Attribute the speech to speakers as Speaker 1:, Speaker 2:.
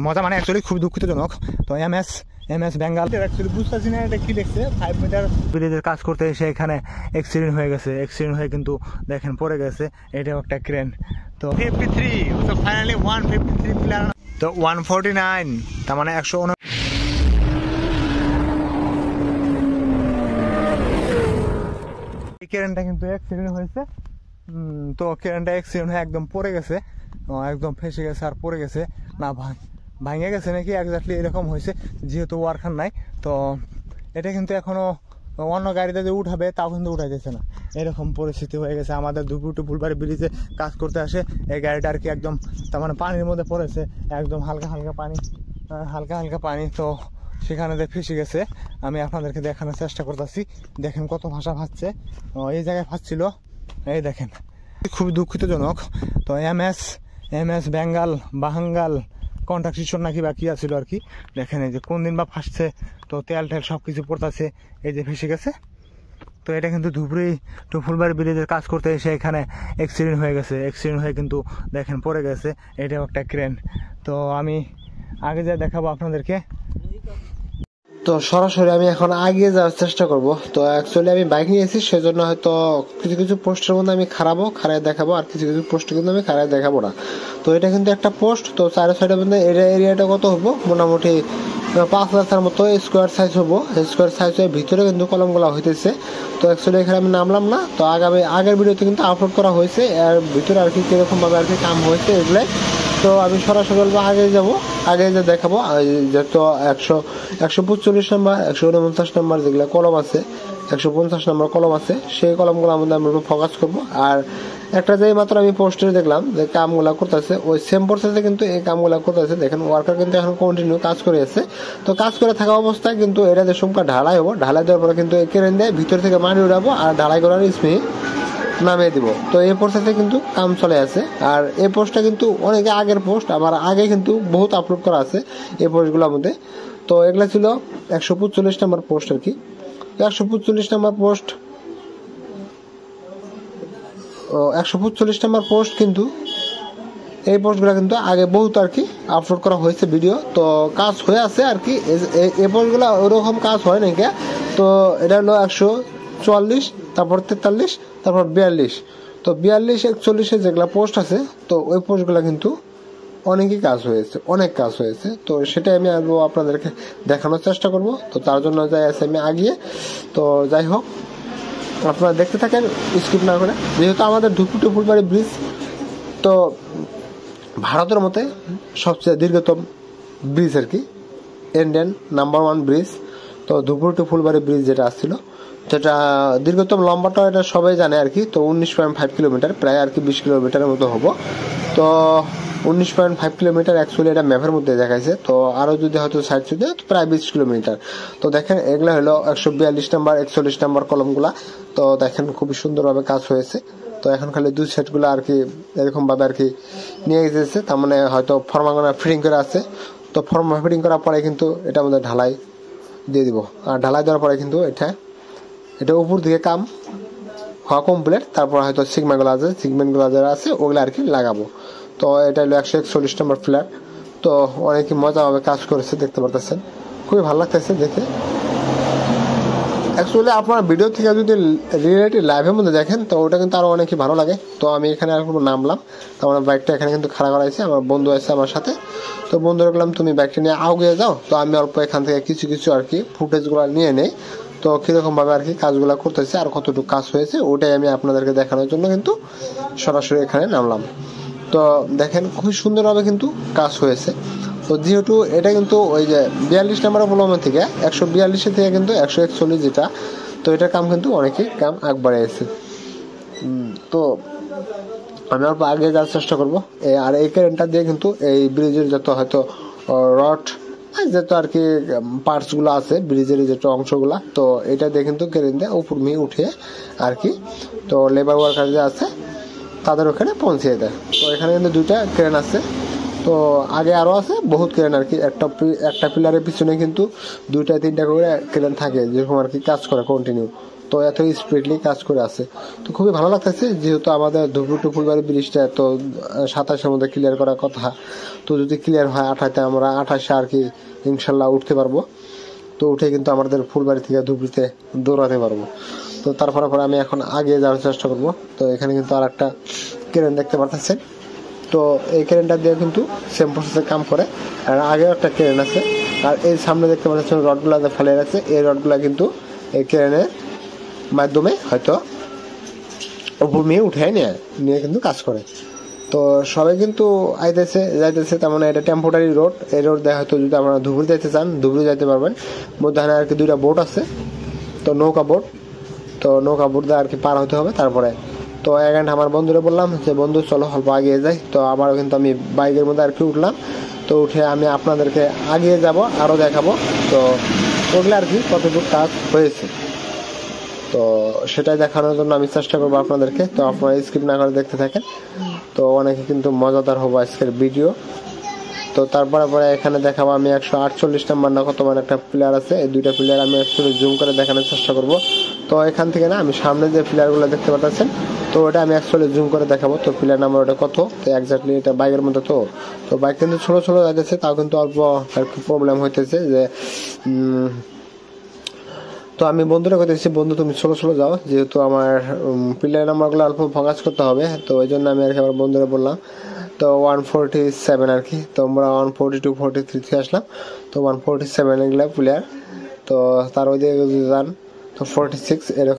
Speaker 1: মজা মানে অ্যাকচুয়ালি খুব দুঃখিতজনক। তো এমএস বেঙ্গল অ্যাকচুয়ালি বুঝতেছি না এটা কি লিখছে। 5 মিটার ব্রিজের কাজ করতে এসে এখানে অ্যাক্সিডেন্ট হয়ে কিন্তু দেখেন পড়ে গেছে। এটাও একটা ক্রেন। তো 53 তো ফাইনালি 153 প্লেয়ার, তো 149 তার মানে 100। এই ক্রেনটা কিন্তু অ্যাক্সিডেন্ট হয়েছে। তো ক্রেনটা অ্যাক্সিডেন্ট হয়ে একদম পড়ে গেছে, একদম ফেসে গেছে আর পড়ে গেছে না ভাঙে গেছে নাকি এক্স্যাক্টলি এরকম হয়েছে, যেহেতু ওয়ার্কার নাই। তো এটা কিন্তু এখনো অন্য গাড়িতে যে উঠাবে তাও কিন্তু উঠাইতেছে না, এরকম পরিস্থিতি হয়ে গেছে। আমাদের দুপুর টু ফুলবাড়ি ব্রিজে কাজ করতে আসে এই গাড়িটা আর কি একদম তার মানে পানির মধ্যে পড়েছে, একদম হালকা হালকা পানি। তো সেখানে ফেসে গেছে। আমি আপনাদেরকে দেখানোর চেষ্টা করতেছি, দেখেন কত ভাষা ভাসছে। এই জায়গায় ভাসছিল, এই দেখেন, খুবই দুঃখিতজনক। তো এমএস বেঙ্গল বাহাঙ্গাল কন্ট্রাকশন নাকি বাকি আছিল আর কি। দেখেন এই যে কোন দিন বা ফাঁসছে, তো তেল সব কিছু পড়তেছে, এই যে ফেসে গেছে। তো এটা কিন্তু ধুবড়ি টু ফুলবাড়ি ব্রিজের কাজ করতে এসে এখানে অ্যাক্সিডেন্ট হয়ে কিন্তু দেখেন পড়ে গেছে। এটাও একটা ক্রেন। তো আমি আগে যা দেখাবো আপনাদেরকে।
Speaker 2: তো সরাসরি আমি এখন আগে যাওয়ার চেষ্টা করব। তো অ্যাকচুয়ালি আমি বাইক নিয়েছি, সেজন্য হয়তো কিছু পোস্টের মধ্যে আমি খারাপ দেখাবো, আর কিছু পোস্ট কিন্তু আমি খারাপ দেখাবো না। তো এটা কিন্তু একটা পোস্ট। তো চার সাইডের মধ্যে এরিয়াটা কত হবো, মোটামুটি 5,000 মতো স্কোয়ার সাইজ হবো। স্কোয়ার সাইজের ভিতরে কিন্তু কলমগুলা হইতেছে। তো অ্যাকচুয়ালি এখানে আমি নামলাম না। তো আগের ভিডিওতে কিন্তু আপলোড করা হয়েছে, এর ভিতরে আর কি কিরকম ভাবে আর কি কাম হয়েছে এগুলাই। তো আমি সরাসরি আগে যা দেখাবো। যেহেতু 145 নাম্বার 149 নাম্বার যেগুলো কলম আছে, 150 নাম্বার কলম আছে, সেই কলমগুলো আমাদের আমরা ফোকাস করবো। আর একটা যেই মাত্র আমি পোস্টারে দেখলাম যে কামগুলা করতেছে, ওই সেম প্রসেসে কিন্তু এই কামগুলা করতেছে। দেখেন ওয়ার্কার কিন্তু এখন কন্টিনিউ কাজ করে আছে। তো কাজ করে থাকা অবস্থায় কিন্তু এটা যে সম্পূর্ণ ঢালাই হবো, ঢালাই দেওয়ার পরে কিন্তু এই কেরেন দিয়ে ভিতর থেকে মাটি উঠাবো আর ঢালাই করার স্পিড নামিয়ে দিব। তো এই প্রসেসে কিন্তু কাম চলে আছে। আর এই পোস্টটা কিন্তু অনেকে আগের পোস্ট, আমার আগে কিন্তু বহুত আপলোড করা আছে এই পোস্টগুলোর মধ্যে। তো এগুলা ছিল 145 নাম্বার পোস্ট আর কি। 145 নাম্বার পোস্ট 145 নাম্বার পোস্ট কিন্তু এই পোস্টগুলো কিন্তু আগে বহুত আর কি আপলোড করা হয়েছে ভিডিও। তো কাজ হয়ে আছে আর কি। এই পোস্টগুলো ওরকম কাজ হয় নাকি। তো এটা হলো 144, তারপর 43, তারপর 42। তো 42 41 যেগুলা পোস্ট আছে, তো ওই পোস্টগুলো কিন্তু অনেক কাজ হয়েছে। তো সেটাই আমি আপনাদেরকে দেখানোর চেষ্টা করব। তো তার জন্য যাই আছে আমি আগিয়ে। তো যাই হোক, আপনারা দেখতে থাকেন স্কিপ না করে। যেহেতু আমাদের ধুপগুড়ি টু ফুলবাড়ি ব্রিজ তো ভারতের মধ্যে সবচেয়ে দীর্ঘতম ব্রিজ আর কি, ইন্ডিয়ান নাম্বার 1 ব্রিজ। তো ধুপগুড়ি টু ফুলবাড়ি ব্রিজ যেটা আসছিল, যেটা দীর্ঘতম লম্বাটা এটা সবাই জানে আর কি। তো 19.5 কিলোমিটার, প্রায় আর কি 20 কিলোমিটারের মতো হবো। তো 19.5 কিলোমিটার অ্যাকচুয়ালি এটা ম্যাপের মধ্যে দেখাইছে। তো আরো যদি হয়তো সাইড সুদে প্রায় 20 কিলোমিটার। তো দেখেন এগুলা হলো 142 নাম্বার 41 নাম্বার কলমগুলা। তো দেখেন খুবই সুন্দরভাবে কাজ হয়েছে। তো এখন খালি দুই সেটগুলো আর কি এরকম ভাবে আর কি নিয়ে গেছে, তার মানে হয়তো ফর্মাগুলো ফিটিং করে আছে। তো ফর্মা ফিটিং করার পরে কিন্তু এটা আমাদের ঢালাই দিয়ে দিব। আর ঢালাই দেওয়ার পরে কিন্তু এটা উপর দিকে কাম হওয়া কমপ্লিট। তারপর হয়তো সিগমেন্ট গ্লাজার আছে ওগুলো আর কি লাগাবো। তো এটা হলো 141 নম্বর ফ্ল্যাট। তো অনেকে মজাভাবে কাজ করেছে, দেখতে পারতেছেন, খুবই ভালো লাগতেছে দেখে। অ্যাকচুয়ালি আপনার ভিডিও থেকে যদি রিয়েলিটি লাইভের মধ্যে দেখেন তো ওটা কিন্তু আরো অনেক ভালো লাগে। তো আমি এখানে আর নামলাম, তো আমার বাইকটা এখানে কিন্তু খাড়া করাইছে, আমার বন্ধু আছে আমার সাথে। তো বন্ধু রাখলাম তুমি বাইকটা নিয়ে আগে যাও, তো আমি অল্প এখান থেকে কিছু আর কি ফুটেজগুলো নিয়ে নেই। তো কিরকম ভাবে আর কি কাজগুলো করতেছে আর কতটুকু কাজ হয়েছে ওটাই আমি আপনাদেরকে দেখানোর জন্য কিন্তু সরাসরি এখানে নামলাম। তো দেখেন খুবই সুন্দরভাবে কিন্তু কাজ হয়েছে। তো যেহেতু এটা কিন্তু ওই যে 42 নম্বর কলমের থেকে 142 থেকে কিন্তু 141 যেটা, তো এটার কাম কিন্তু অনেকেই কাম আগ বাড়িয়েছে। তো আমি অল্প আগে যাওয়ার চেষ্টা করবো। আর এই কারেন্টটা দিয়ে কিন্তু এই ব্রিজের যত হয়তো রড যত আর কি পার্টস গুলো আছে ব্রিজের যেটা অংশগুলা, তো এটা দিয়ে কিন্তু কারেন্ট দিয়ে উপর নিয়ে উঠে আর কি তো লেবার ওয়ার্কার যে আছে তাদের ওখানে পৌঁছে দেয়। তো এখানে কিন্তু দুইটা ক্রেন আছে। তো আগে আরো আছে বহুত ক্রেন আর কি, একটা পিলারের পিছনে কিন্তু 2-3টা করে ক্রেন থাকে যেরকম আর কি কাজ করে কন্টিনিউ। তো এত স্পিডলি কাজ করে আছে। তো খুবই ভালো লাগতেছে, যেহেতু আমাদের ধুবড়ি টু ফুলবাড়ি ব্রিজটা তো 27-এর মধ্যে ক্লিয়ার করার কথা। তো যদি ক্লিয়ার হয় 28-এ, আমরা 28-এ আর কি ইনশাল্লাহ উঠতে পারবো। তো উঠে কিন্তু আমাদের ফুলবাড়ি থেকে ধুবড়িতে দৌড়াতে পারবো। তো তারপরে আমি এখন আগে যাওয়ার চেষ্টা করব। তো এখানে কিন্তু আর একটা ক্রেন দেখতে পাচ্ছেন। তো এই ক্রেনটা দিয়ে কিন্তু সেম প্রসেসে কাম করে। আর আগেও একটা ক্রেন আছে, আর এই সামনে দেখতে পাচ্ছেন রডগুলা যে ফেলে রাখছে, এই রডগুলা কিন্তু এই ক্রেনের মাধ্যমে হয়তো ভূমি উঠে নিয়ে কিন্তু কাজ করে। তো সবাই কিন্তু আইতেছে যাইতেছে, তার মানে এটা টেম্পোরারি রোড। এই রোড দিয়ে হয়তো যদি আপনারা ধুবড়ি যাইতে চান ধুবড়ি যাইতে পারবেন। মধ্যখানে আর কি 2টা বোট আছে, তো নৌকা বোট। তো নৌকা বোট দিয়ে আর কি পার হতে হবে। তারপরে তো এখানে আমার বন্ধুরা বললাম যে বন্ধু চলো অল্প আগিয়ে যাই। তো আবারও কিন্তু আমি বাইকের মধ্যে আর কি উঠলাম। তো উঠে আমি আপনাদেরকে আগিয়ে যাব, আরও দেখাবো তো ওগুলো আর কি কতটুকু কাজ হয়েছে। তো সেটাই দেখানোর জন্য আমি চেষ্টা করবো আপনাদেরকে। তো আপনারা স্কিপ না করে দেখতে থাকেন। তো অনেকে কিন্তু মজাদার হবো আজকের ভিডিও। তো তারপরে এখানে দেখাবো আমি 148 নাম্বার না কত মান একটা প্লেয়ার আছে। এই 2টা প্লেয়ার আমি একটু জুম করে দেখানোর চেষ্টা করব। তো এখান থেকে না আমি সামনে যে প্লেয়ারগুলো দেখতে পাচ্ছেন, তো ওটা আমি অ্যাকচুয়ালি জুম করে দেখাবো। তো প্লেয়ার নাম্বার ওটা কত, তো এক্স্যাক্টলি এটা বাইকের মধ্যে। তো বাইক কিন্তু ছোট যাইতেছে, তাও কিন্তু অল্প আর কি প্রবলেম হইতেছে যে তো আমি বন্ধুরা কইতেছি বন্ধু তুমি ছোট যাও, যেহেতু আমার প্লেয়ার নাম্বারগুলো অল্প ফোকাস করতে হবে। তো ওই জন্য আমি আর কি আমার বন্ধুরা বললাম। তো 147 আর কি, তো আমরা 142 43 আসলাম। তো 147 এগুলা প্লেয়ার। তো তার ওই দিকে যান তো 46 এরকম।